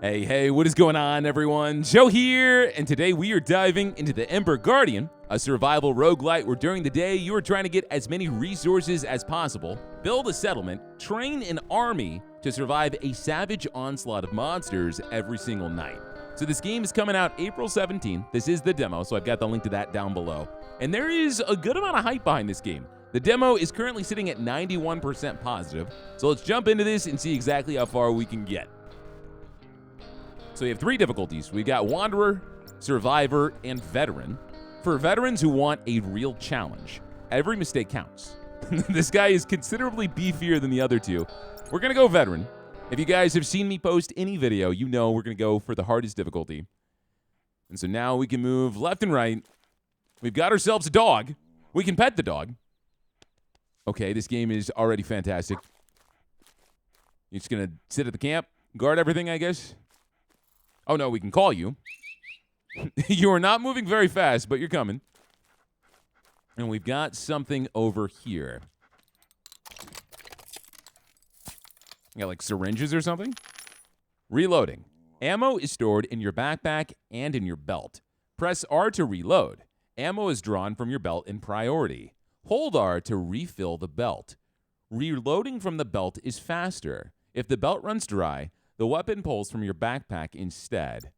Hey, what is going on, everyone? Joe here, and today we are diving into the Ember Guardian, a survival roguelite where during the day you are trying to get as many resources as possible, build a settlement, train an army to survive a savage onslaught of monsters every single night. So this game is coming out April 17th. This is the demo, so I've got the link to that down below. And there is a good amount of hype behind this game. The demo is currently sitting at 91% positive, so let's jump into this and see exactly how far we can get. So we have 3 difficulties. We've got Wanderer, Survivor, and Veteran. For veterans who want a real challenge, every mistake counts. This guy is considerably beefier than the other two. We're going to go Veteran. If you guys have seen me post any video, you know we're going to go for the hardest difficulty. And so now we can move left and right. We've got ourselves a dog. We can pet the dog. Okay, this game is already fantastic. You're just going to sit at the camp, guard everything, I guess. Oh, no, we can call you. You are not moving very fast, but you're coming. And we've got something over here. You got, like, syringes or something? Reloading. Ammo is stored in your backpack and in your belt. Press R to reload. Ammo is drawn from your belt in priority. Hold R to refill the belt. Reloading from the belt is faster. If the belt runs dry, the weapon pulls from your backpack instead.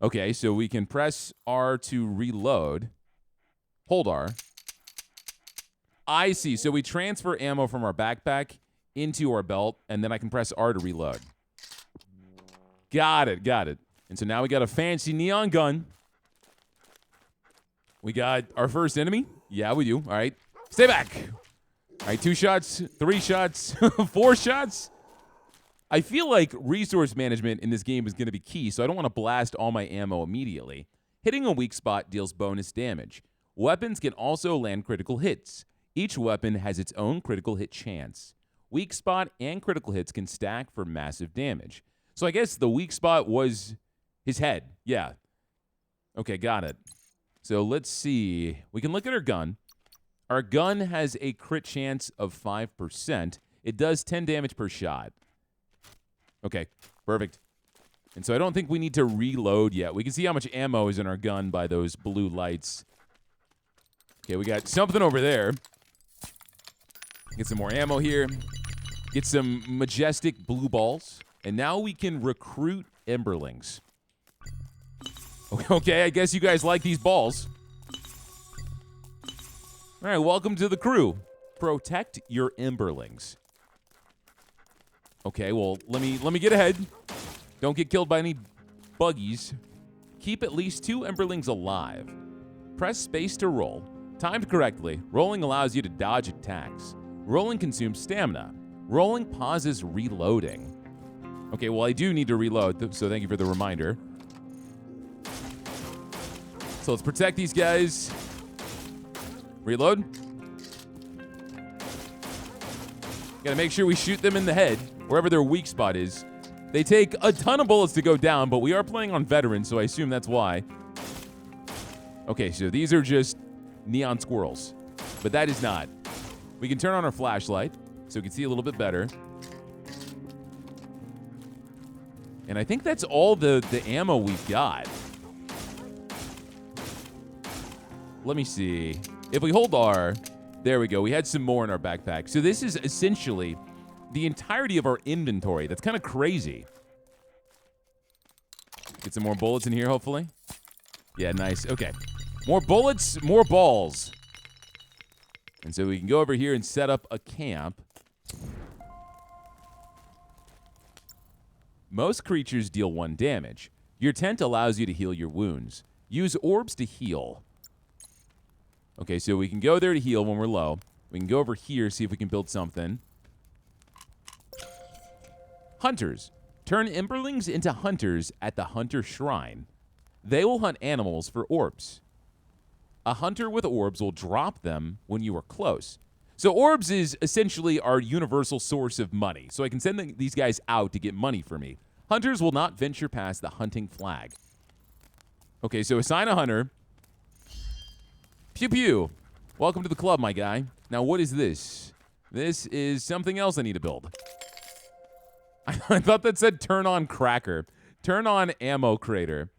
Okay, so we can press R to reload. Hold R. I see. So we transfer ammo from our backpack into our belt, and then I can press R to reload. Got it. And so now we got a fancy neon gun. We got our first enemy. Yeah, we do. All right. Stay back. All right, 2 shots, 3 shots, 4 shots. I feel like resource management in this game is going to be key, so I don't want to blast all my ammo immediately. Hitting a weak spot deals bonus damage. Weapons can also land critical hits. Each weapon has its own critical hit chance. Weak spot and critical hits can stack for massive damage. So I guess the weak spot was his head. Yeah. Okay, got it. So let's see. We can look at our gun. Our gun has a crit chance of 5%. It does 10 damage per shot. Okay, perfect. And so I don't think we need to reload yet. We can see how much ammo is in our gun by those blue lights. Okay, we got something over there. Get some more ammo here. Get some majestic blue balls. And now we can recruit Emberlings. Okay, I guess you guys like these balls. All right, welcome to the crew. Protect your Emberlings. Okay, well, let me get ahead. Don't get killed by any buggies. Keep at least 2 Emberlings alive. Press space to roll. Timed correctly, rolling allows you to dodge attacks. Rolling consumes stamina. Rolling pauses reloading. Okay, well, I do need to reload, so thank you for the reminder. So let's protect these guys. Reload. Gotta make sure we shoot them in the head, wherever their weak spot is. They take a ton of bullets to go down, but we are playing on veteran, so I assume that's why. Okay, so these are just neon squirrels, but that is not. We can turn on our flashlight, so we can see a little bit better. And I think that's all the ammo we've got. Let me see. If we hold R, there we go. We had some more in our backpack. So this is essentially the entirety of our inventory. That's kind of crazy. Get some more bullets in here, hopefully. Yeah, nice. Okay. More bullets, more balls. And so we can go over here and set up a camp. Most creatures deal 1 damage. Your tent allows you to heal your wounds. Use orbs to heal. Okay, so we can go there to heal when we're low. We can go over here, see if we can build something. Hunters. Turn Emberlings into hunters at the Hunter Shrine. They will hunt animals for orbs. A hunter with orbs will drop them when you are close. So orbs is essentially our universal source of money. So I can send these guys out to get money for me. Hunters will not venture past the hunting flag. Okay, so assign a hunter. Pew pew. Welcome to the club, my guy. Now, what is this? This is something else I need to build. I thought that said turn on cracker. Turn on ammo crater.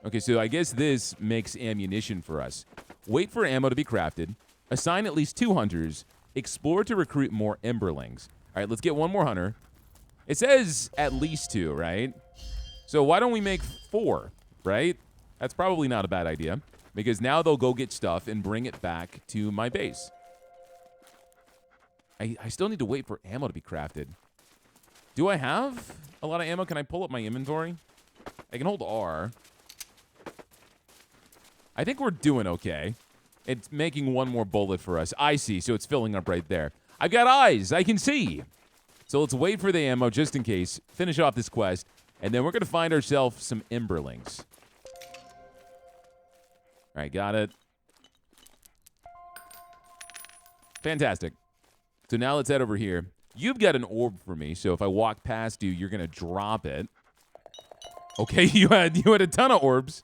Okay, so I guess this makes ammunition for us. Wait for ammo to be crafted. Assign at least 2 hunters. Explore to recruit more Emberlings. All right, let's get 1 more hunter. It says at least 2, right? So why don't we make 4, right? That's probably not a bad idea, because now they'll go get stuff and bring it back to my base. I still need to wait for ammo to be crafted. Do I have a lot of ammo? Can I pull up my inventory? I can hold R. I think we're doing okay. It's making 1 more bullet for us. I see, so it's filling up right there. I've got eyes. I can see. So let's wait for the ammo just in case. Finish off this quest, and then we're going to find ourselves some Emberlings. All right, got it. Fantastic. So now let's head over here. You've got an orb for me, so if I walk past you, you're going to drop it. Okay, you had a ton of orbs.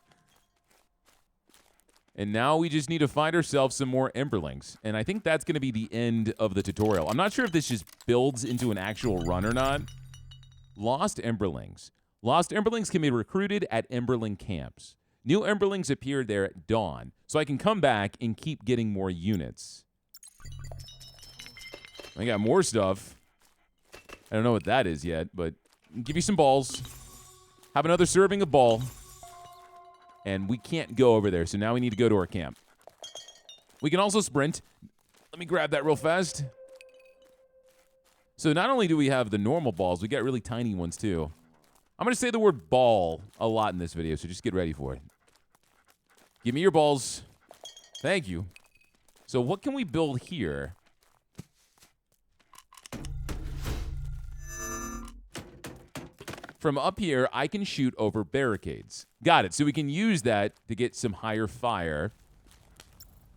And now we just need to find ourselves some more Emberlings. And I think that's going to be the end of the tutorial. I'm not sure if this just builds into an actual run or not. Lost Emberlings. Lost Emberlings can be recruited at Emberling camps. New Emberlings appear there at dawn, so I can come back and keep getting more units. I got more stuff. I don't know what that is yet, but give you some balls. Have another serving of ball. And we can't go over there, so now we need to go to our camp. We can also sprint. Let me grab that real fast. So not only do we have the normal balls, we got really tiny ones too. I'm going to say the word ball a lot in this video, so just get ready for it. Give me your balls. Thank you. So what can we build here? From up here, I can shoot over barricades. Got it. So we can use that to get some higher fire.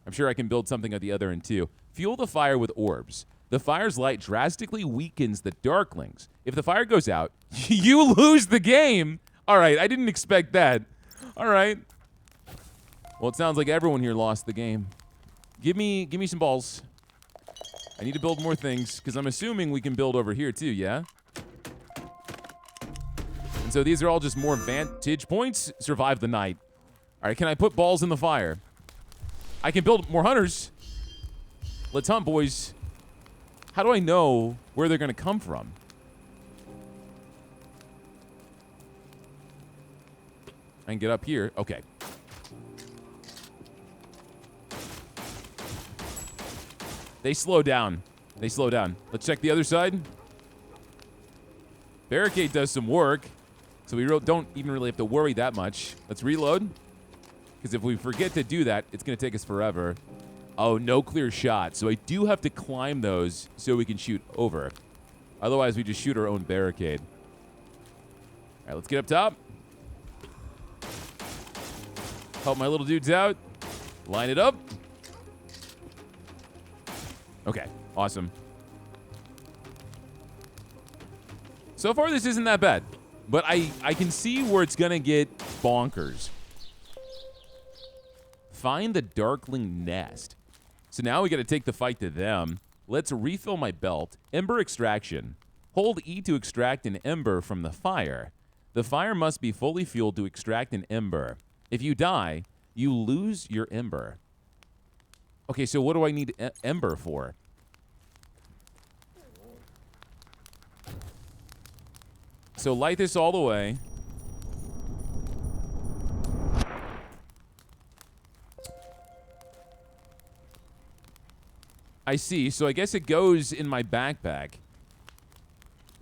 I'm sure I can build something at the other end too. Fuel the fire with orbs. The fire's light drastically weakens the Darklings. If the fire goes out, you lose the game. All right, I didn't expect that. All right. Well, it sounds like everyone here lost the game. Give me some balls. I need to build more things, because I'm assuming we can build over here too, yeah? And so these are all just more vantage points. Survive the night. All right, can I put balls in the fire? I can build more hunters. Let's hunt, boys. How do I know where they're going to come from? I can get up here. Okay. They slow down. They slow down. Let's check the other side. Barricade does some work, so we don't even really have to worry that much. Let's reload, because if we forget to do that, it's going to take us forever. Oh, no clear shot. So I do have to climb those so we can shoot over. Otherwise, we just shoot our own barricade. All right, let's get up top. Help my little dudes out. Line it up. Okay, awesome. So far, this isn't that bad. But I can see where it's going to get bonkers. Find the Darkling nest. So now we got to take the fight to them. Let's refill my belt. Ember extraction. Hold E to extract an ember from the fire. The fire must be fully fueled to extract an ember. If you die, you lose your ember. Okay, so what do I need ember for? So light this all the way. I see. So I guess it goes in my backpack.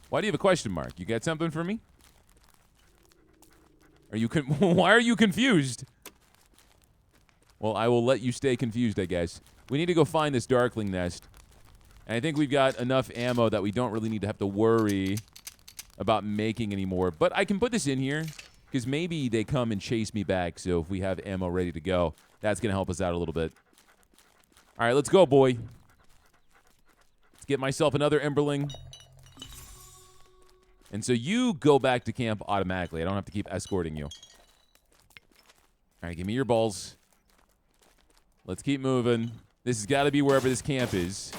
Why do you have a question mark? You got something for me? Are you why are you confused? Well, I will let you stay confused, I guess. We need to go find this Darkling nest. And I think we've got enough ammo that we don't really need to have to worry about making anymore. But I can put this in here, because maybe they come and chase me back. So if we have ammo ready to go, that's going to help us out a little bit. All right, let's go, boy. Let's get myself another Emberling. And so you go back to camp automatically. I don't have to keep escorting you. All right, give me your balls. Let's keep moving. This has got to be wherever this camp is.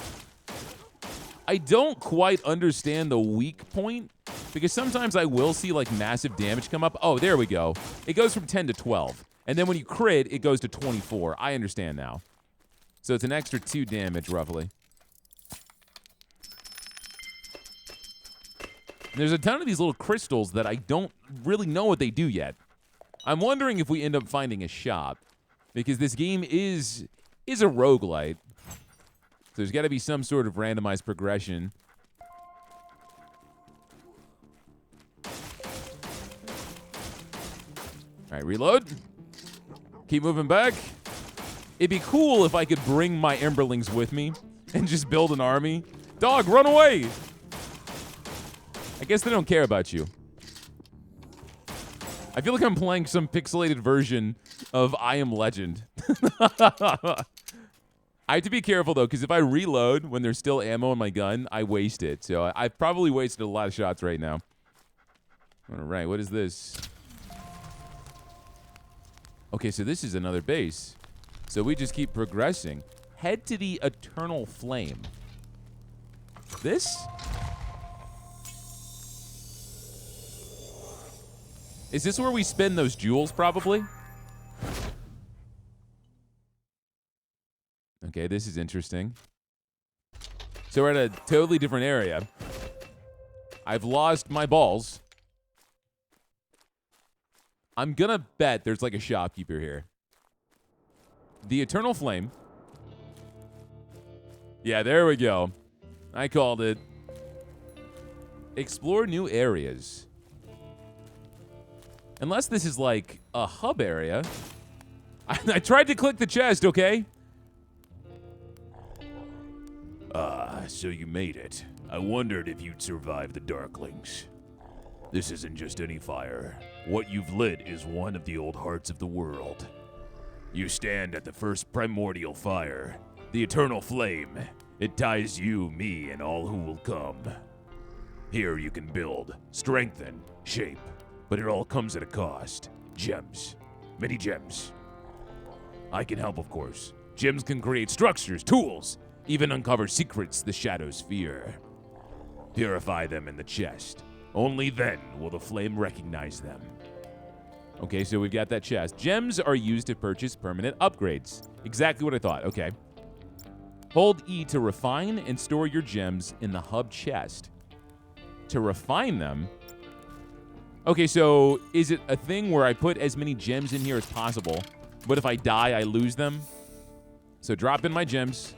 I don't quite understand the weak point because sometimes I will see like massive damage come up. Oh, there we go. It goes from 10 to 12. And then when you crit, it goes to 24. I understand now. So it's an extra 2 damage, roughly. And there's a ton of these little crystals that I don't really know what they do yet. I'm wondering if we end up finding a shop, because this game is a roguelite. So there's got to be some sort of randomized progression. All right, reload. Keep moving back. It'd be cool if I could bring my Emberlings with me and just build an army. Dog, run away! I guess they don't care about you. I feel like I'm playing some pixelated version of I Am Legend. I have to be careful, though, because if I reload when there's still ammo in my gun, I waste it. So I've probably wasted a lot of shots right now. All right, what is this? Okay, so this is another base. So we just keep progressing. Head to the Eternal Flame. This? Is this where we spend those jewels, probably? Okay, this is interesting. So we're at a totally different area. I've lost my balls. I'm gonna bet there's like a shopkeeper here. The Eternal Flame. Yeah, there we go. I called it. Explore new areas. Unless this is like a hub area. I tried to click the chest, okay? So you made it. I wondered if you'd survive the Darklings. This isn't just any fire. What you've lit is one of the old hearts of the world. You stand at the first primordial fire, the Eternal Flame. It ties you, me, and all who will come. Here you can build, strengthen, shape, but it all comes at a cost. Gems. Many gems. I can help, of course. Gems can create structures, tools, even uncover secrets the shadows fear. Purify them in the chest. Only then will the flame recognize them. Okay, so we've got that chest. Gems are used to purchase permanent upgrades. Exactly what I thought. Okay. Hold E to refine and store your gems in the hub chest. To refine them? Okay, so is it a thing where I put as many gems in here as possible, but if I die, I lose them? So drop in my gems.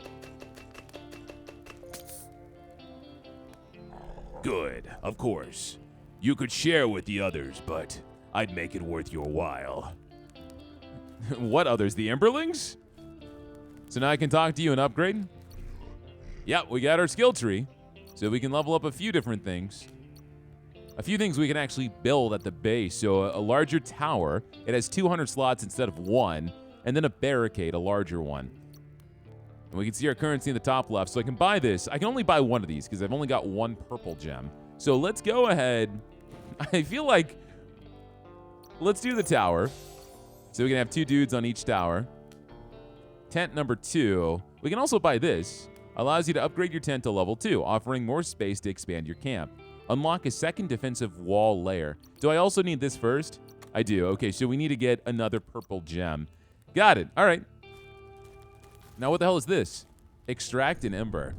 Good, of course. You could share with the others, but I'd make it worth your while. What others? The Emberlings? So now I can talk to you and upgrade? Yep, we got our skill tree, so we can level up a few different things. A few things we can actually build at the base. So a larger tower. It has 200 slots instead of 1, and then a barricade, a larger one. And we can see our currency in the top left, so I can buy this. I can only buy one of these because I've only got one purple gem. So let's go ahead. I feel like let's do the tower. So we can have 2 dudes on each tower. Tent number 2. We can also buy this. Allows you to upgrade your tent to level 2, offering more space to expand your camp. Unlock a second defensive wall layer. Do I also need this first? I do. Okay, so we need to get another purple gem. Got it. All right. Now what the hell is this? Extract an ember.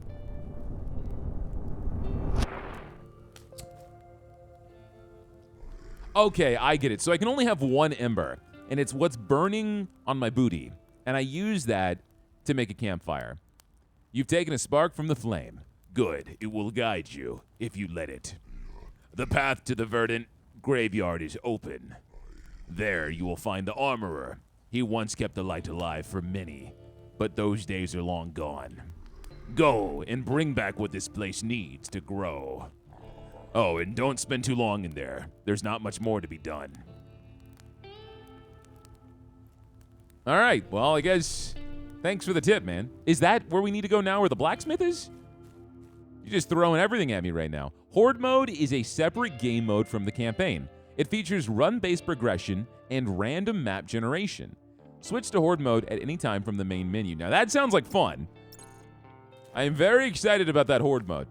Okay, I get it. So I can only have 1 ember, and it's what's burning on my booty, and I use that to make a campfire. You've taken a spark from the flame. Good, it will guide you, if you let it. The path to the verdant graveyard is open. There you will find the armorer. He once kept the light alive for many, but those days are long gone. Go and bring back what this place needs to grow. Oh, and don't spend too long in there. There's not much more to be done. All right, well, I guess thanks for the tip, man. Is that where we need to go now, where the blacksmith is? You're just throwing everything at me right now. Horde mode is a separate game mode from the campaign. It features run-based progression and random map generation. Switch to Horde mode at any time from the main menu. Now that sounds like fun. I am very excited about that Horde mode.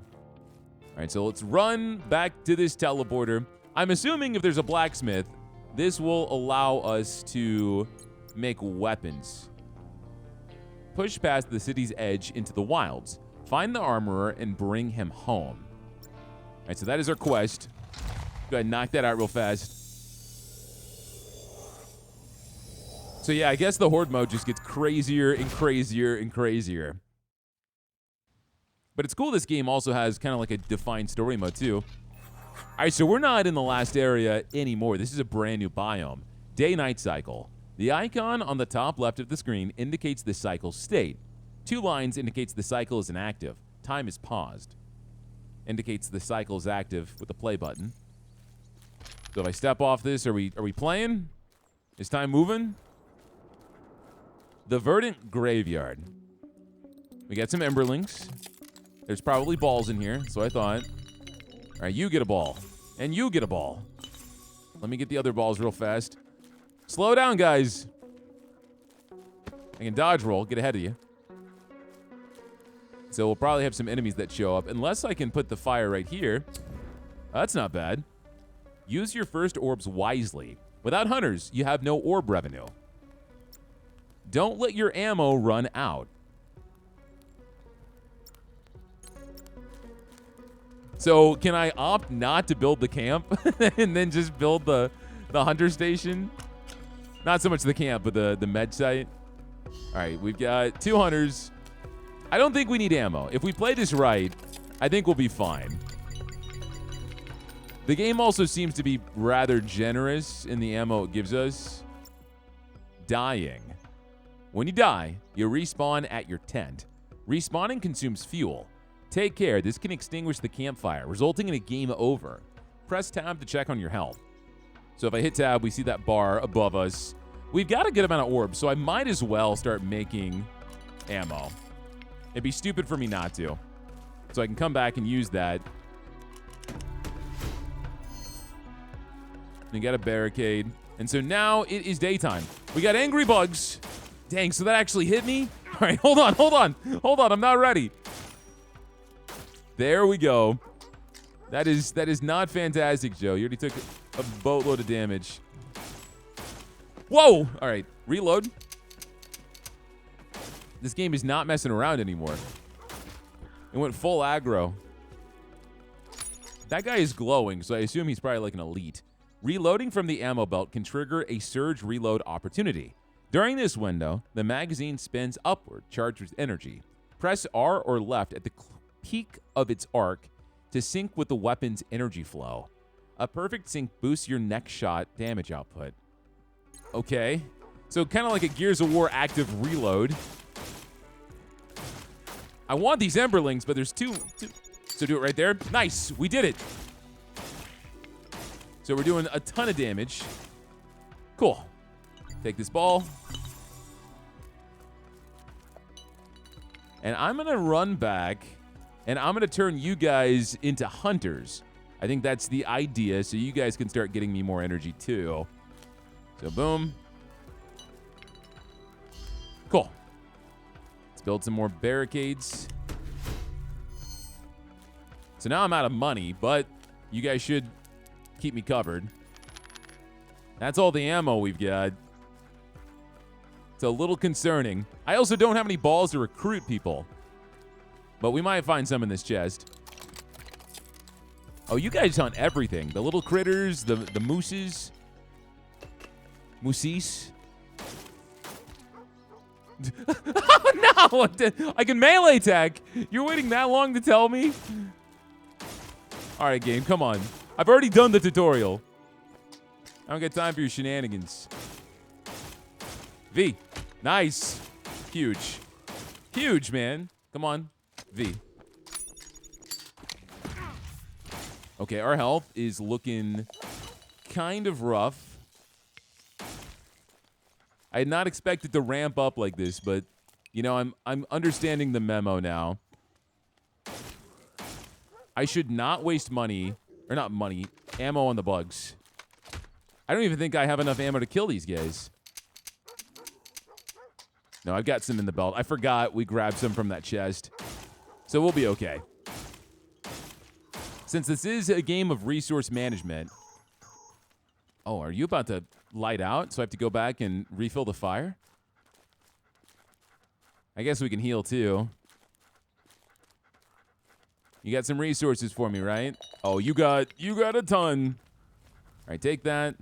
All right, so let's run back to this teleporter. I'm assuming if there's a blacksmith, this will allow us to make weapons. Push past the city's edge into the wilds. Find the armorer and bring him home. All right, so that is our quest. Go ahead and knock that out real fast. So yeah, I guess the Horde mode just gets crazier and crazier and crazier. But it's cool this game also has kind of like a defined story mode too. All right, so we're not in the last area anymore. This is a brand new biome. Day-night cycle. The icon on the top left of the screen indicates the cycle's state. 2 lines indicates the cycle is inactive. Time is paused. Indicates the cycle is active with the play button. So if I step off this, are we playing? Is time moving? The Verdant Graveyard. We got some Emberlings. There's probably balls in here, so I thought. All right, you get a ball. And you get a ball. Let me get the other balls real fast. Slow down, guys. I can dodge roll, get ahead of you. So we'll probably have some enemies that show up. Unless I can put the fire right here. That's not bad. Use your first orbs wisely. Without hunters, you have no orb revenue. Don't let your ammo run out. So can I opt not to build the camp and then just build the hunter station? Not so much the camp, but the med site. All right, we've got 2 hunters. I don't think we need ammo. If we play this right, I think we'll be fine. The game also seems to be rather generous in the ammo it gives us. Dying. When you die, you respawn at your tent. Respawning consumes fuel. Take care, this can extinguish the campfire, resulting in a game over. Press tab to check on your health. So if I hit tab, we see that bar above us. We've got a good amount of orbs, so I might as well start making ammo. It'd be stupid for me not to. So I can come back and use that. We got a barricade. And so now it is daytime. We got angry bugs. Dang, so that actually hit me? All right, hold on, I'm not ready. There we go. That is not fantastic, Joe. You already took a boatload of damage. Whoa! All right, reload. This game is not messing around anymore. It went full aggro. That guy is glowing, so I assume he's probably like an elite. Reloading from the ammo belt can trigger a surge reload opportunity. During this window, the magazine spins upward, charged with energy. Press R or left at the peak of its arc to sync with the weapon's energy flow. A perfect sync boosts your next shot damage output. Okay, so kind of like a Gears of War active reload. I want these Emberlings, but there's two. So do it right there. Nice, we did it. So we're doing a ton of damage. Cool. Take this ball. And I'm going to run back, and I'm going to turn you guys into hunters. I think that's the idea, so you guys can start getting me more energy too. So boom. Cool. Let's build some more barricades. So now I'm out of money, but you guys should keep me covered. That's all the ammo we've got. It's a little concerning. I also don't have any balls to recruit people, but we might find some in this chest. Oh, you guys hunt everything. The little critters, the mooses. Mooses. Oh, no! I can melee attack. You're waiting that long to tell me? All right, game, come on. I've already done the tutorial. I don't got time for your shenanigans. V. Nice. Huge. Huge, man. Come on. V. Okay, our health is looking kind of rough. I had not expected to ramp up like this, but, you know, I'm understanding the memo now. I should not waste money, or not money, ammo on the bugs. I don't even think I have enough ammo to kill these guys. No, I've got some in the belt. I forgot we grabbed some from that chest. So we'll be okay. Since this is a game of resource management. Oh, are you about to light out? So I have to go back and refill the fire? I guess we can heal too. You got some resources for me, right? Oh, you got a ton. All right, take that.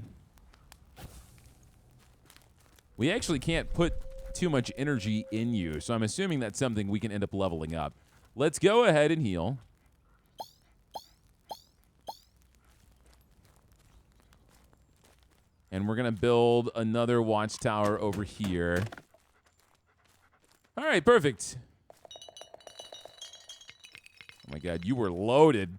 We actually can't put too much energy in you, so I'm assuming that's something we can end up leveling up. Let's go ahead and heal. And we're going to build another watchtower over here. All right, perfect. Oh my god, you were loaded.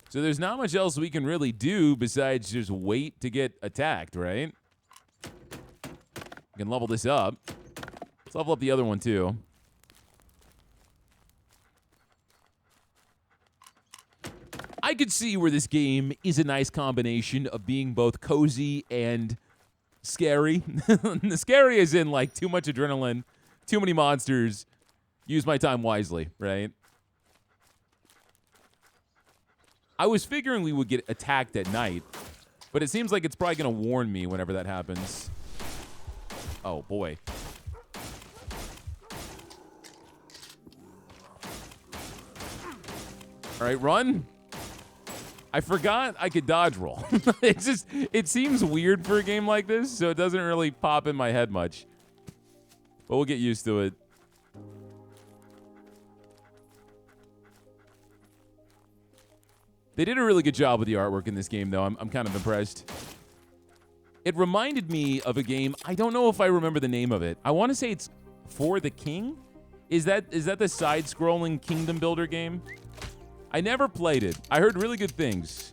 So there's not much else we can really do besides just wait to get attacked, right? We can level this up. Let's level up the other one too. I could see where this game is a nice combination of being both cozy and scary. The scary is in like too much adrenaline, too many monsters. Use my time wisely, right? I was figuring we would get attacked at night, but it seems like it's probably going to warn me whenever that happens. Oh, boy. All right, run. I forgot I could dodge roll. It seems weird for a game like this, so it doesn't really pop in my head much. But we'll get used to it. They did a really good job with the artwork in this game, though. I'm kind of impressed. It reminded me of a game. I don't know if I remember the name of it. I want to say it's For the King. Is that the side-scrolling kingdom builder game? I never played it. I heard really good things.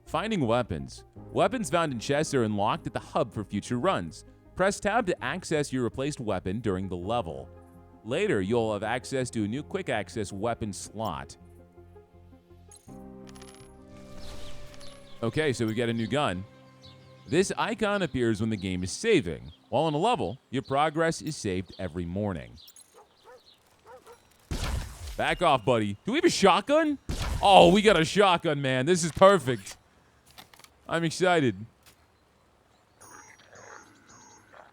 Finding weapons. Weapons found in chests are unlocked at the hub for future runs. Press tab to access your replaced weapon during the level. Later, you'll have access to a new quick access weapon slot. Okay, so we got a new gun. This icon appears when the game is saving. While on a level, your progress is saved every morning. Back off, buddy. Do we have a shotgun? Oh, we got a shotgun, man. This is perfect. I'm excited.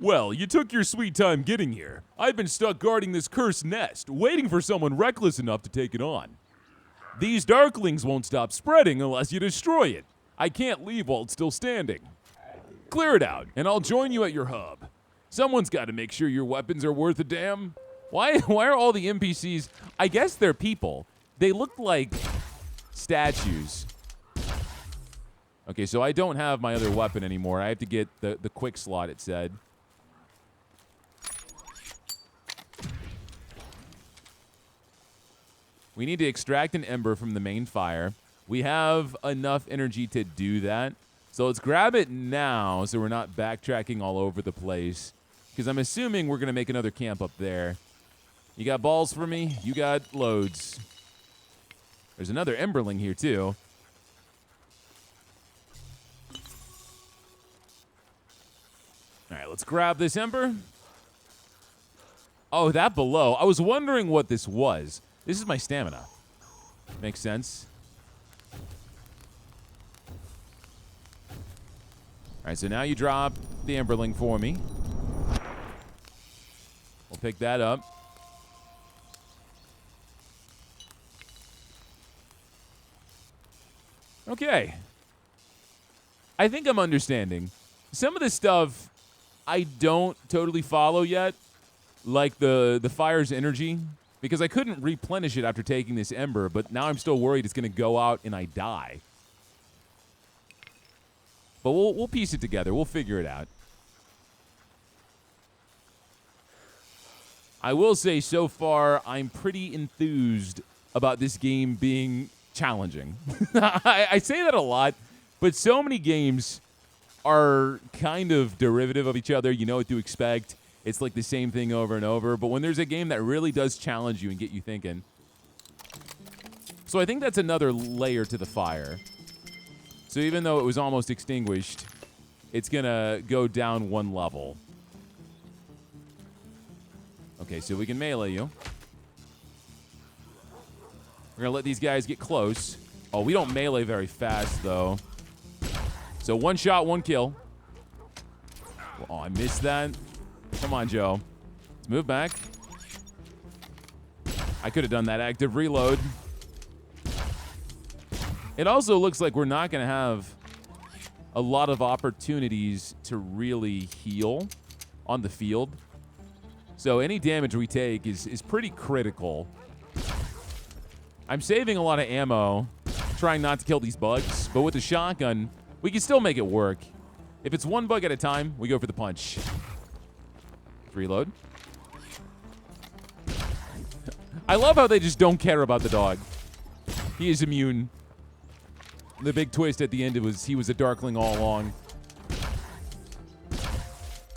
Well, you took your sweet time getting here. I've been stuck guarding this cursed nest, waiting for someone reckless enough to take it on. These darklings won't stop spreading unless you destroy it. I can't leave while it's still standing. Clear it out, and I'll join you at your hub. Someone's got to make sure your weapons are worth a damn. Why are all the NPCs... I guess they're people. They look like statues. Okay, so I don't have my other weapon anymore. I have to get the quick slot, it said. We need to extract an ember from the main fire. We have enough energy to do that. So let's grab it now so we're not backtracking all over the place. Because I'm assuming we're going to make another camp up there. You got balls for me? You got loads. There's another emberling here, too. All right, let's grab this ember. Oh, that below. I was wondering what this was. This is my stamina. Makes sense. All right, so now you drop the emberling for me. We'll pick that up. Okay. I think I'm understanding. Some of this stuff I don't totally follow yet, like the fire's energy, because I couldn't replenish it after taking this ember, but now I'm still worried it's going to go out and I die. But we'll piece it together. We'll figure it out. I will say so far I'm pretty enthused about this game being challenging. I say that a lot, but so many games are kind of derivative of each other. You know what to expect. It's like the same thing over and over. But when there's a game that really does challenge you and get you thinking. So I think that's another layer to the fire. So even though it was almost extinguished, it's going to go down one level. Okay, so we can melee you. We're We're going to let these guys get close. Oh, we don't melee very fast, though. So 1 shot, 1 kill. Oh, I missed that. Come on, Joe. Let's move back. I could have done that active reload. It also looks like we're not going to have a lot of opportunities to really heal on the field. So any damage we take is pretty critical. I'm saving a lot of ammo, trying not to kill these bugs, but with the shotgun, we can still make it work. If it's 1 bug at a time, we go for the punch. Reload. I love how they just don't care about the dog. He is immune. The big twist at the end was he was a Darkling all along.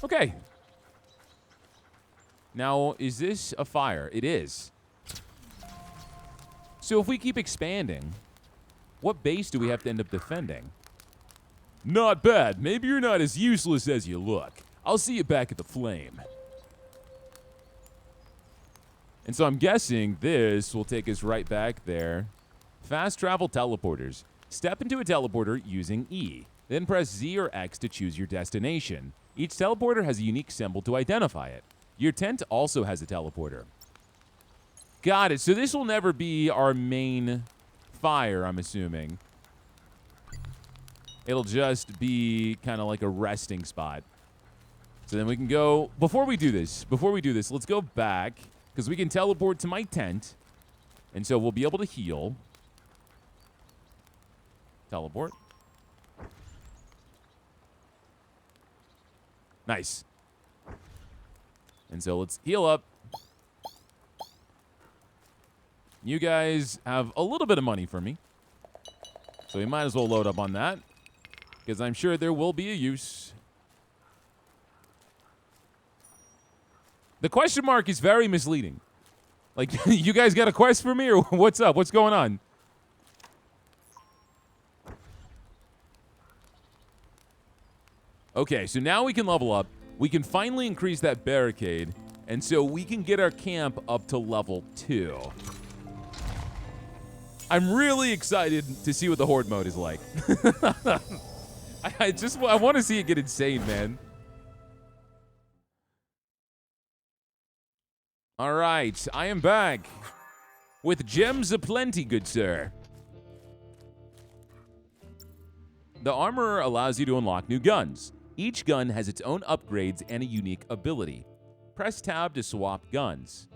Okay. Now, is this a fire? It is. So if we keep expanding, what base do we have to end up defending? Not bad. Maybe you're not as useless as you look. I'll see you back at the flame. And so I'm guessing this will take us right back there. Fast travel teleporters. Step into a teleporter using E. Then press Z or X to choose your destination. Each teleporter has a unique symbol to identify it. Your tent also has a teleporter. Got it. So this will never be our main fire, I'm assuming. It'll just be kind of like a resting spot. So then we can go, before we do this, let's go back, because we can teleport to my tent, and so we'll be able to heal. Teleport. Nice. And so let's heal up. You guys have a little bit of money for me, so we might as well load up on that, because I'm sure there will be a use. The question mark is very misleading. Like, you guys got a quest for me, or what's up? What's going on? Okay, so now we can level up. We can finally increase that barricade, and so we can get our camp up to level 2. I'm really excited to see what the Horde mode is like. I want to see it get insane, man. All right, I am back with gems aplenty, good sir. The armorer allows you to unlock new guns. Each gun has its own upgrades and a unique ability. Press tab to swap guns.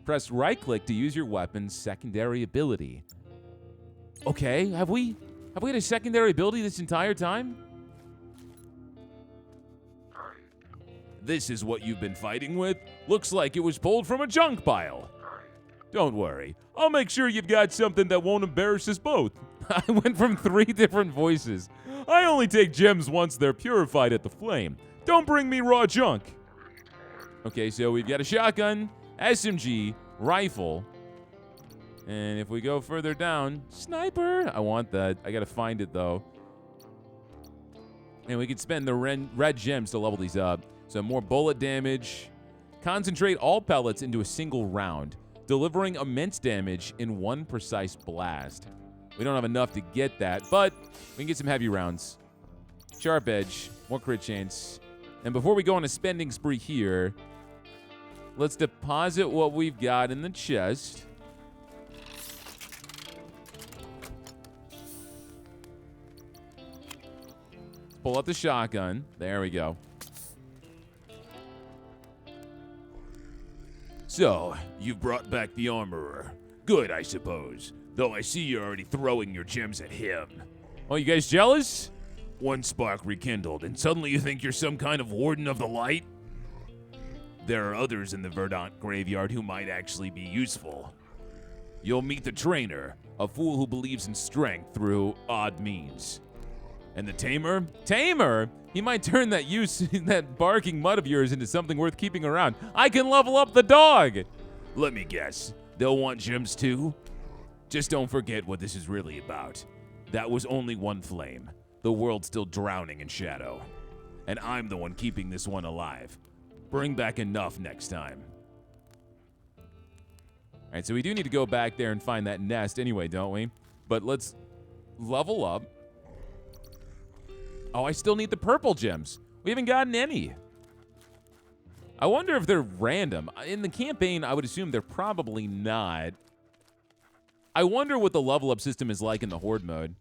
Press right-click to use your weapon's secondary ability. Okay, have we had a secondary ability this entire time? This is what you've been fighting with? Looks like it was pulled from a junk pile. Don't worry, I'll make sure you've got something that won't embarrass us both. I went from 3 different voices. I only take gems once they're purified at the flame. Don't bring me raw junk. Okay, so we've got a shotgun, SMG, rifle, and if we go further down, sniper. I want that. I gotta find it, though. And we can spend the red gems to level these up. So more bullet damage. Concentrate all pellets into a single round, delivering immense damage in 1 precise blast. We don't have enough to get that, but we can get some heavy rounds. Sharp edge, more crit chance. And before we go on a spending spree here, let's deposit what we've got in the chest. Pull out the shotgun. There we go. So, you've brought back the armorer. Good, I suppose. Though I see you're already throwing your gems at him. Oh, you guys jealous? One spark rekindled, and suddenly you think you're some kind of warden of the light? There are others in the Verdant graveyard who might actually be useful. You'll meet the trainer, a fool who believes in strength through odd means. And the tamer? Tamer? He might turn that barking mutt of yours into something worth keeping around. I can level up the dog! Let me guess. They'll want gems too? Just don't forget what this is really about. That was only one flame. The world's still drowning in shadow. And I'm the one keeping this one alive. Bring back enough next time. All right, so we do need to go back there and find that nest anyway, don't we? But let's level up. Oh, I still need the purple gems. We haven't gotten any. I wonder if they're random. In the campaign, I would assume they're probably not. I wonder what the level up system is like in the Horde mode.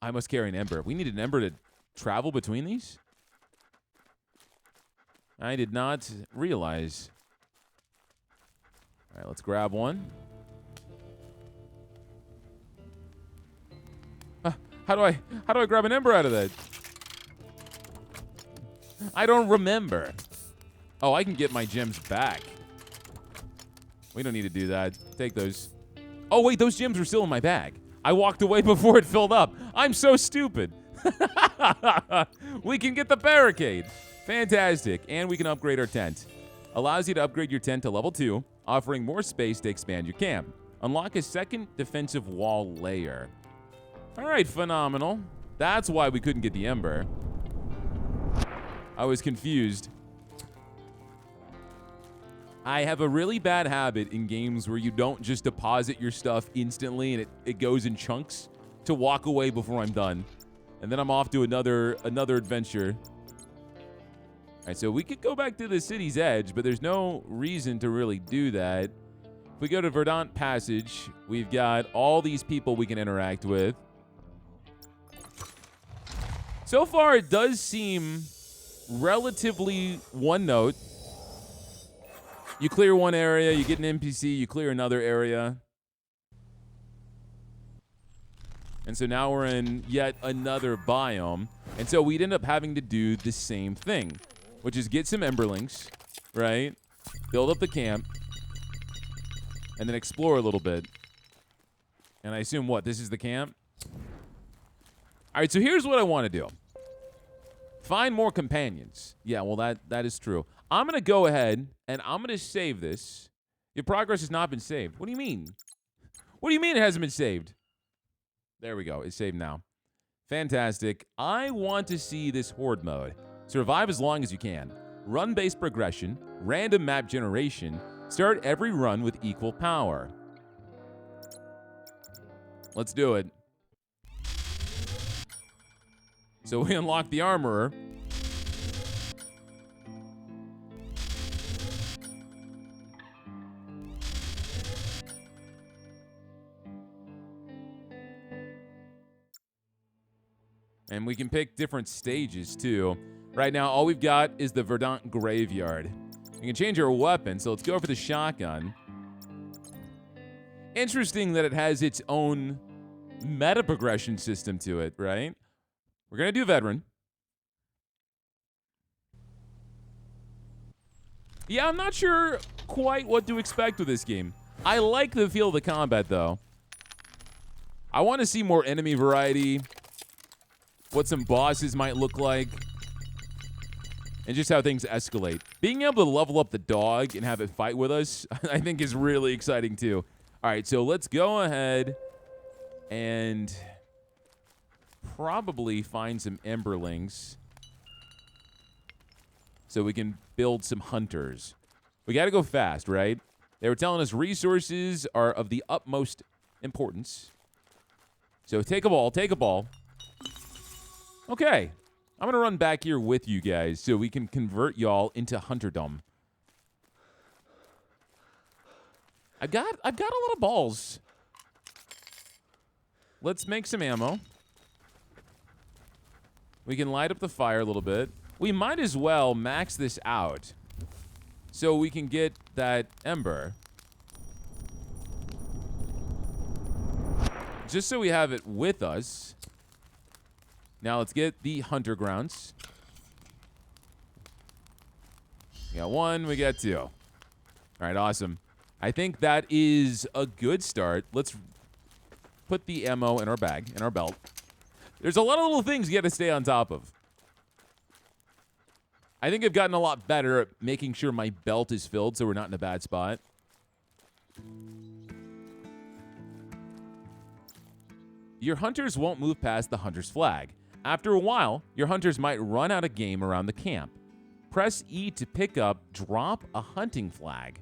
I must carry an Ember. We need an Ember to travel between these? I did not realize. All right, let's grab one. How do I grab an Ember out of that? I don't remember. Oh, I can get my gems back. We don't need to do that. Take those. Oh, wait, those gems were still in my bag. I walked away before it filled up. I'm so stupid. We can get the barricade. Fantastic. And we can upgrade our tent. Allows you to upgrade your tent to level 2, offering more space to expand your camp. Unlock a second defensive wall layer. All right, phenomenal. That's why we couldn't get the Ember. I was confused. I have a really bad habit in games where you don't just deposit your stuff instantly and it goes in chunks to walk away before I'm done. And then I'm off to another adventure. All right, so we could go back to the city's edge, but there's no reason to really do that. If we go to Verdant Passage, we've got all these people we can interact with. So far, it does seem relatively one note. You clear one area, you get an NPC, you clear another area. And so now we're in yet another biome. And so we'd end up having to do the same thing, which is get some Emberlings, right? Build up the camp, and then explore a little bit. And I assume what? This is the camp? All right, so here's what I want to do. Find more companions. Yeah, well, that is true. I'm going to go ahead, and I'm going to save this. Your progress has not been saved. What do you mean? What do you mean it hasn't been saved? There we go. It's saved now. Fantastic. I want to see this Horde mode. Survive as long as you can. Run-based progression. Random map generation. Start every run with equal power. Let's do it. So we unlock the Armorer. And we can pick different stages, too. Right now, all we've got is the Verdant Graveyard. We can change our weapon, so let's go for the shotgun. Interesting that it has its own meta progression system to it, right? We're going to do Veteran. Yeah, I'm not sure quite what to expect with this game. I like the feel of the combat, though. I want to see more enemy variety, what some bosses might look like, and just how things escalate. Being able to level up the dog and have it fight with us, I think is really exciting, too. All right, so let's go ahead and probably find some Emberlings so we can build some hunters. We got to go fast, right? They were telling us resources are of the utmost importance. So take a ball, take a ball. Okay. I'm going to run back here with you guys so we can convert y'all into hunterdom. I've got a lot of balls. Let's make some ammo. We can light up the fire a little bit. We might as well max this out so we can get that Ember. Just so we have it with us. Now let's get the Hunter Grounds. We got one, we got two. All right, awesome. I think that is a good start. Let's put the ammo in our bag, in our belt. There's a lot of little things you got to stay on top of. I think I've gotten a lot better at making sure my belt is filled so we're not in a bad spot. Your hunters won't move past the hunter's flag. After a while, your hunters might run out of game around the camp. Press E to pick up, drop a hunting flag.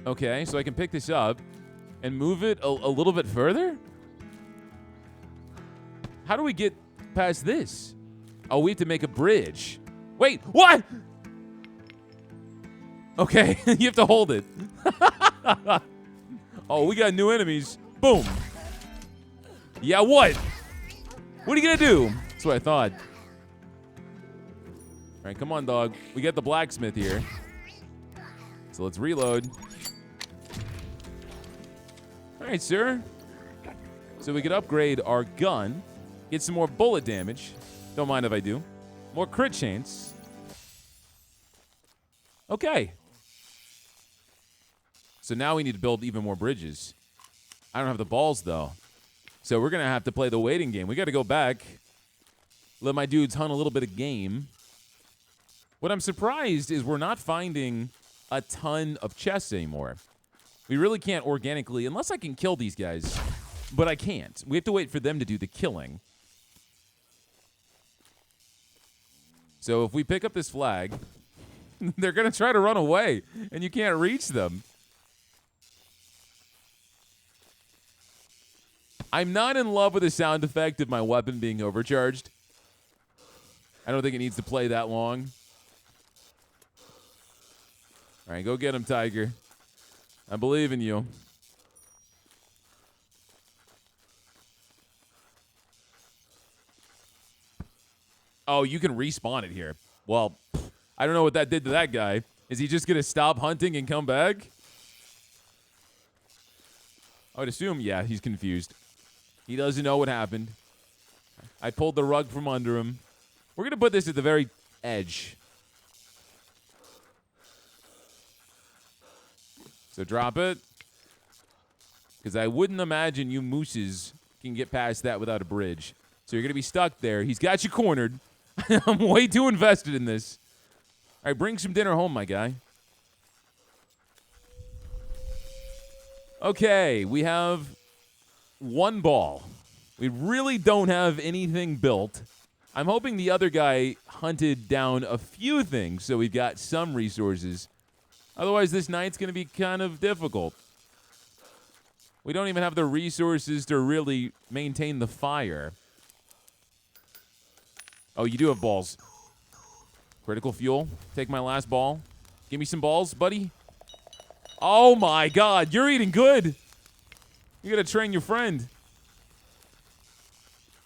Okay, so I can pick this up and move it a little bit further? How do we get past this? Oh, we have to make a bridge. Wait, what? Okay, you have to hold it. Oh, we got new enemies. Boom. Yeah, what? What are you gonna do? That's what I thought. All right, come on, dog. We got the blacksmith here. So let's reload. All right, sir. So we could upgrade our gun, get some more bullet damage. Don't mind if I do. More crit chance. Okay. So now we need to build even more bridges. I don't have the balls, though. So we're going to have to play the waiting game. We got to go back, let my dudes hunt a little bit of game. What I'm surprised is we're not finding a ton of chests anymore. We really can't organically, unless I can kill these guys. But I can't. We have to wait for them to do the killing. So if we pick up this flag, they're going to try to run away, and you can't reach them. I'm not in love with the sound effect of my weapon being overcharged. I don't think it needs to play that long. All right, go get him, Tiger. I believe in you. Oh, you can respawn it here. Well, I don't know what that did to that guy. Is he just going to stop hunting and come back? I would assume, yeah, he's confused. He doesn't know what happened. I pulled the rug from under him. We're going to put this at the very edge. So drop it. Because I wouldn't imagine you mooses can get past that without a bridge. So you're going to be stuck there. He's got you cornered. I'm way too invested in this. All right, bring some dinner home, my guy. Okay, we have one ball. We really don't have anything built. I'm hoping the other guy hunted down a few things so we've got some resources. Otherwise, this night's going to be kind of difficult. We don't even have the resources to really maintain the fire. Oh, you do have balls. Critical fuel. Take my last ball. Give me some balls, buddy. Oh, my God. You're eating good. You got to train your friend.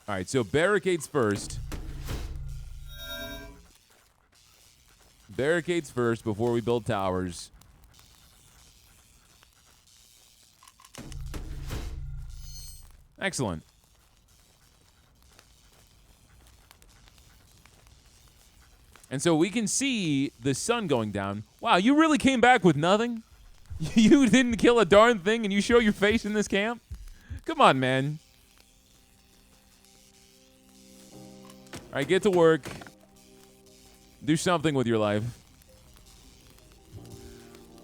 All right, so barricades first. Barricades first before we build towers. Excellent. And so we can see the sun going down. Wow, you really came back with nothing? You didn't kill a darn thing and you show your face in this camp? Come on, man. All right, get to work. Do something with your life.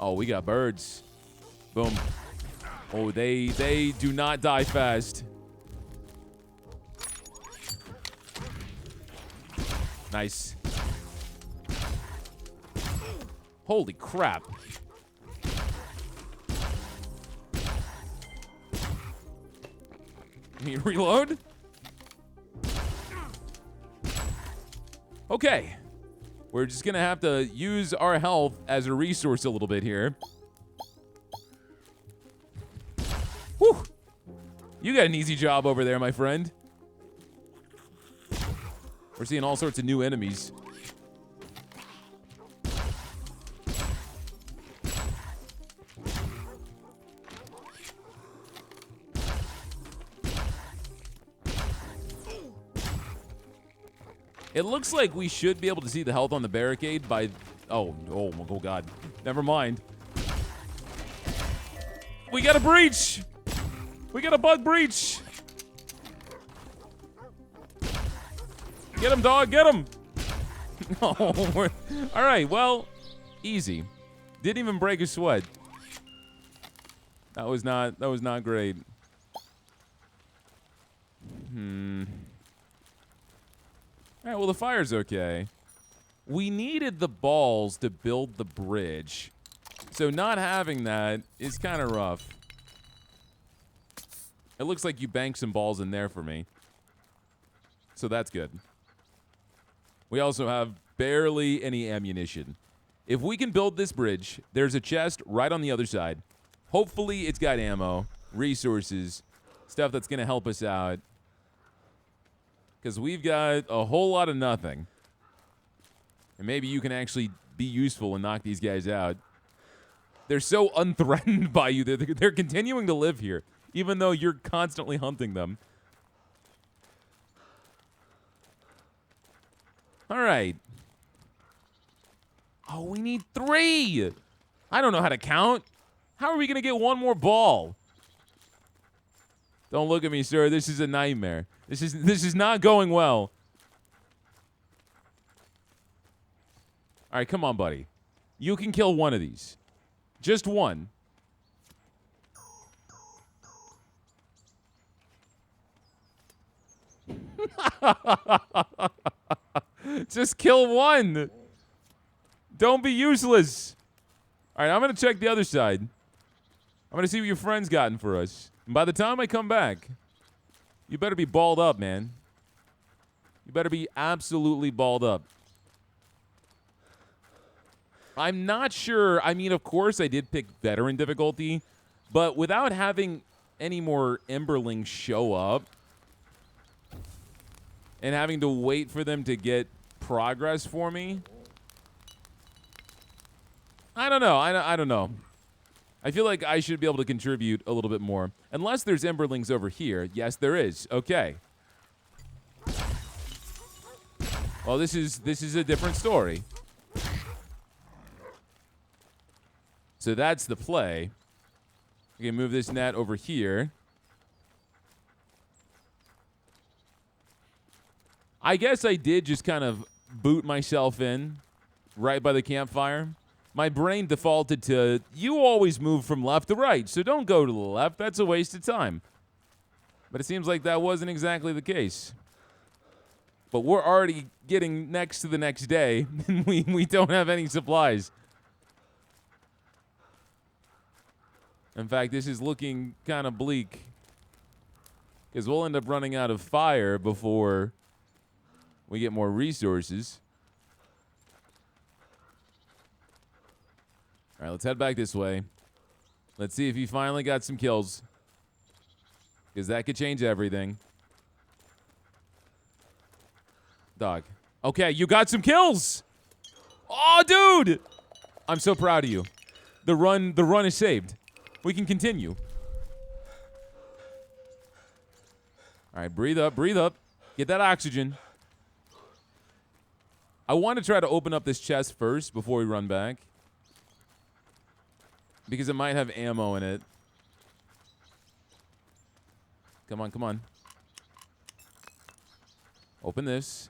Oh, we got birds. Boom. Oh, they do not die fast. Nice. Holy crap. Can you reload? Okay. We're just going to have to use our health as a resource a little bit here. Whew. You got an easy job over there, my friend. We're seeing all sorts of new enemies. It looks like we should be able to see the health on the barricade by... Oh, God. Never mind. We got a breach! We got a bug breach! Get him, dog, get him! Oh, all right, well, easy. Didn't even break a sweat. That was not great. All right, well, the fire's okay. We needed the balls to build the bridge. So not having that is kind of rough. It looks like you banked some balls in there for me. So that's good. We also have barely any ammunition. If we can build this bridge, there's a chest right on the other side. Hopefully it's got ammo, resources, stuff that's going to help us out. Because we've got a whole lot of nothing. And maybe you can actually be useful and knock these guys out. They're so unthreatened by you. They're continuing to live here, even though you're constantly hunting them. All right. Oh, we need 3. I don't know how to count. How are we going to get one more ball? Don't look at me, sir. This is a nightmare. This is not going well. All right, come on, buddy. You can kill one of these. Just one. Just kill one. Don't be useless. All right, I'm going to check the other side. I'm going to see what your friend's gotten for us. And by the time I come back, you better be balled up, man. You better be absolutely balled up. I'm not sure. I mean, of course, I did pick veteran difficulty, but without having any more Emberlings show up and having to wait for them to get progress for me, I don't know. I don't know. I feel like I should be able to contribute a little bit more. Unless there's Emberlings over here. Yes, there is. Okay. Well, this is a different story. So that's the play. We can move this net over here. I guess I did just kind of boot myself in right by the campfire. My brain defaulted to, you always move from left to right, so don't go to the left. That's a waste of time. But it seems like that wasn't exactly the case. But we're already getting next to the next day, and we don't have any supplies. In fact, this is looking kind of bleak. Because we'll end up running out of fire before we get more resources. All right, let's head back this way. Let's see if you finally got some kills. Because that could change everything. Dog. Okay, you got some kills! Oh, dude! I'm so proud of you. The run is saved. We can continue. All right, breathe up, breathe up. Get that oxygen. I want to try to open up this chest first before we run back. Because it might have ammo in it. Come on, come on. Open this.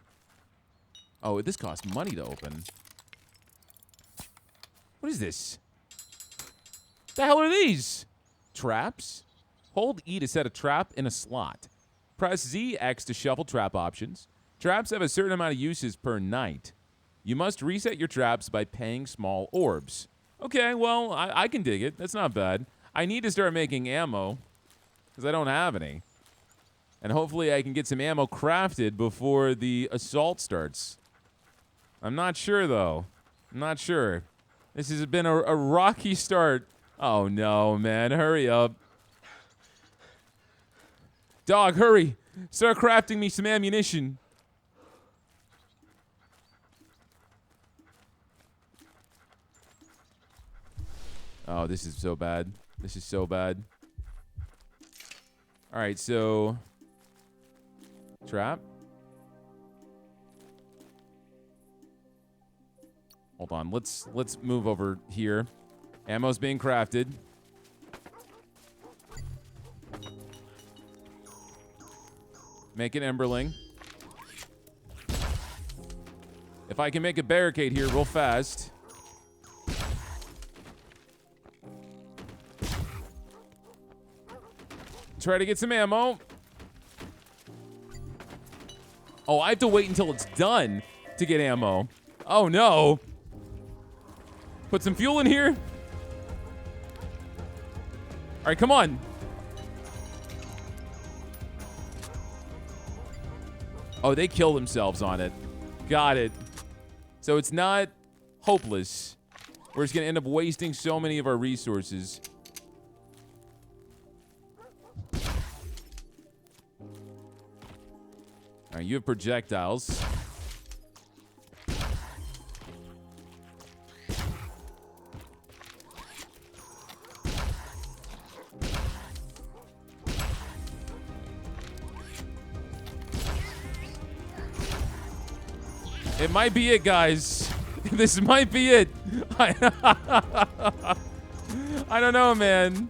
Oh, this costs money to open. What is this? The hell are these? Traps? Hold E to set a trap in a slot. Press ZX to shuffle trap options. Traps have a certain amount of uses per night. You must reset your traps by paying small orbs. Okay, well, I can dig it. That's not bad. I need to start making ammo because I don't have any. And hopefully I can get some ammo crafted before the assault starts. I'm not sure, though. I'm not sure. This has been a rocky start. Oh, no, man. Hurry up. Dog, hurry. Start crafting me some ammunition. Oh, this is so bad. This is so bad. All right, so... Trap. Hold on. Let's move over here. Ammo's being crafted. Make an Emberling. If I can make a barricade here real fast. Try to get some ammo. Oh, I have to wait until it's done to get ammo. Oh, no. Put some fuel in here. right, come on. Oh, they kill themselves on it. Got it. So it's not hopeless. We're just going to end up wasting so many of our resources. All right, you have projectiles. It might be it, guys. This might be it. I don't know, man.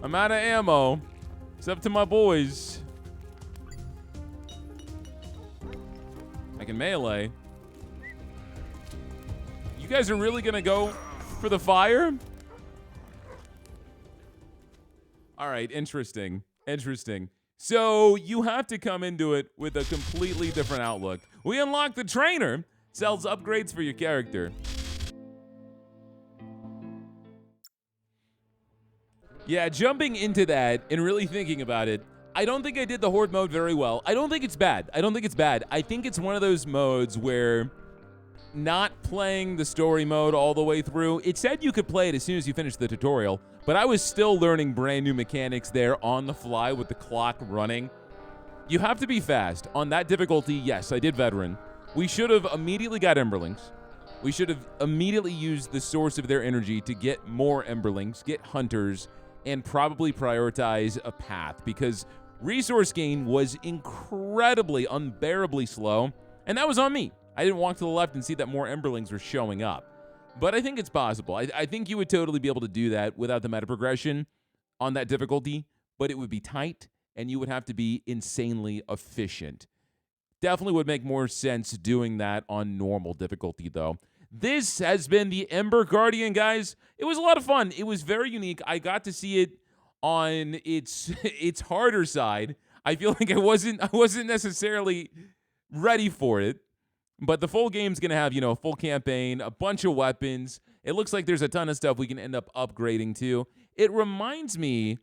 I'm out of ammo. It's up to my boys. I can melee. You guys are really gonna go for the fire? All right, interesting. Interesting. So you have to come into it with a completely different outlook. We unlock the trainer. Sells upgrades for your character. Yeah, jumping into that and really thinking about it, I don't think I did the Horde mode very well. I don't think it's bad. I don't think it's bad. I think it's one of those modes where not playing the story mode all the way through, it said you could play it as soon as you finish the tutorial, but I was still learning brand new mechanics there on the fly with the clock running. You have to be fast. On that difficulty, yes, I did veteran. We should have immediately got Emberlings. We should have immediately used the source of their energy to get more Emberlings, get hunters, and probably prioritize a path, because resource gain was incredibly, unbearably slow, and that was on me. I didn't walk to the left and see that more Emberlings were showing up. But I think it's possible. I think you would totally be able to do that without the meta progression on that difficulty, but it would be tight, and you would have to be insanely efficient. Definitely would make more sense doing that on normal difficulty, though. This has been the Ember Guardian, guys. It was a lot of fun. It was very unique. I got to see it on its harder side. I feel like I wasn't necessarily ready for it. But the full game's going to have, a full campaign, a bunch of weapons. It looks like there's a ton of stuff we can end up upgrading to. It reminds me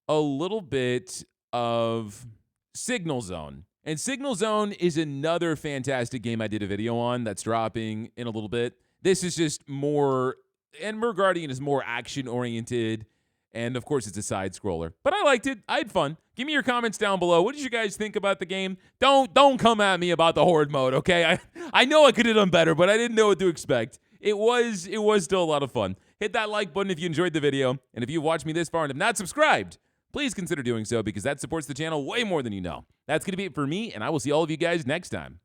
a little bit of Signal Zone. And Signal Zone is another fantastic game I did a video on that's dropping in a little bit. This is just more, Ember Guardian is more action-oriented, and of course it's a side-scroller. But I liked it. I had fun. Give me your comments down below. What did you guys think about the game? Don't come at me about the Horde mode, okay? I know I could have done better, but I didn't know what to expect. It was still a lot of fun. Hit that like button if you enjoyed the video, and if you've watched me this far and have not subscribed, please consider doing so, because that supports the channel way more than you know. That's going to be it for me, and I will see all of you guys next time.